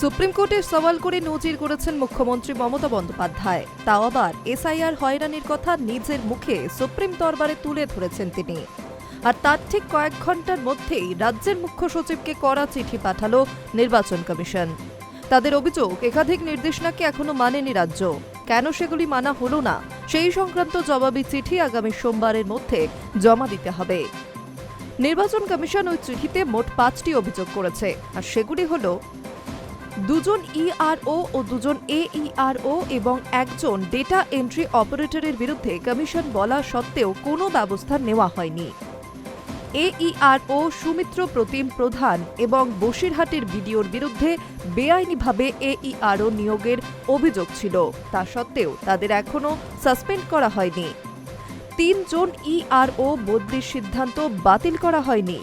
Supreme কোর্টের সওয়াল করে নজির করেছেন মুখ্যমন্ত্রী মমতা বন্দ্যোপাধ্যায়। তাও আবার এসআইআর হয়রানির কথা নিজের মুখে সুপ্রিম দরবারে তুলে ধরেছেন তিনি। আর তার ঠিক কয়েক ঘন্টার মধ্যেই রাজ্যের মুখ্য সচিবকে কড়া চিঠি পাঠালো নির্বাচন কমিশন। তাদের অভিযোগ, একাধিক নির্দেশনাকে এখনো মানেনি রাজ্য। কেন সেগুলি মানা হলো না, সেই সংক্রান্ত জবাবি চিঠি আগামী সোমবারের মধ্যে জমা দিতে হবে। নির্বাচন কমিশন ওই চিঠিতে মোট 5টি অভিযোগ করেছে, আর সেগুলি হলো দুজন ইআরও ও দুজন এইআরও এবং একজন ডেটা এন্ট্রি অপারেটরের বিরুদ্ধে কমিশন বলা সত্ত্বেও কোনো ব্যবস্থা নেওয়া হয়নি। এইআরও সুমিত্র প্রতিম প্রধান এবং বসিরহাটের বিডিওর বিরুদ্ধে বেআইনিভাবে এইআরও নিয়োগের অভিযোগ ছিল, তা সত্ত্বেও তাদের এখনও সাসপেন্ড করা হয়নি। 3 জন ইআরও বদলির সিদ্ধান্ত বাতিল করা হয়নি।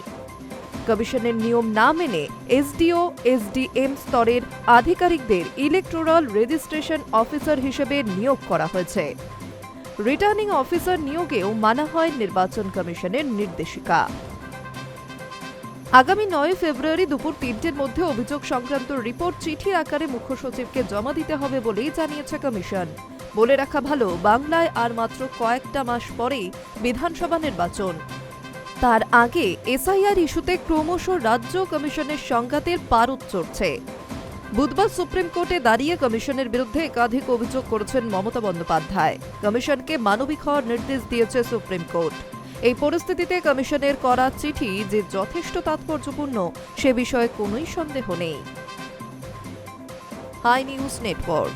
কমিশনের নিয়ম না মেনে এসডিও এসডিএম স্তরের আধিকারিকদের ইলেকটোরাল রেজিস্ট্রেশন অফিসার হিসেবে নিয়োগ করা হয়েছে। রিটার্নিং অফিসার নিয়োগেও মানা হয় নির্বাচন কমিশনের নির্দেশিকা। আগামী 9 ফেব্রুয়ারি দুপুর 3টের মধ্যে অভিযোগ সংক্রান্ত রিপোর্ট চিঠির আকারে মুখ্য সচিবকে জমা দিতে হবে বলেই জানিয়েছে কমিশন। বলে রাখা ভালো, বাংলায় আর মাত্র কয়েকটা মাস পরেই বিধানসভা নির্বাচন। তার আগে এসআইআর ইস্যুতে ক্রমশ রাজ্য কমিশনের সংঘাতের পারদ চড়ছে। বুধবার সুপ্রিম কোর্টে দাঁড়িয়ে কমিশনের বিরুদ্ধে একাধিক অভিযোগ করেছেন মমতা বন্দ্যোপাধ্যায়। কমিশনকে মানবিক হওয়ার নির্দেশ দিয়েছে সুপ্রিম কোর্ট। এই পরিস্থিতিতে কমিশনের করা চিঠি যে যথেষ্ট তাৎপর্যপূর্ণ, সে বিষয়ে কোনোই সন্দেহ নেই। High News network.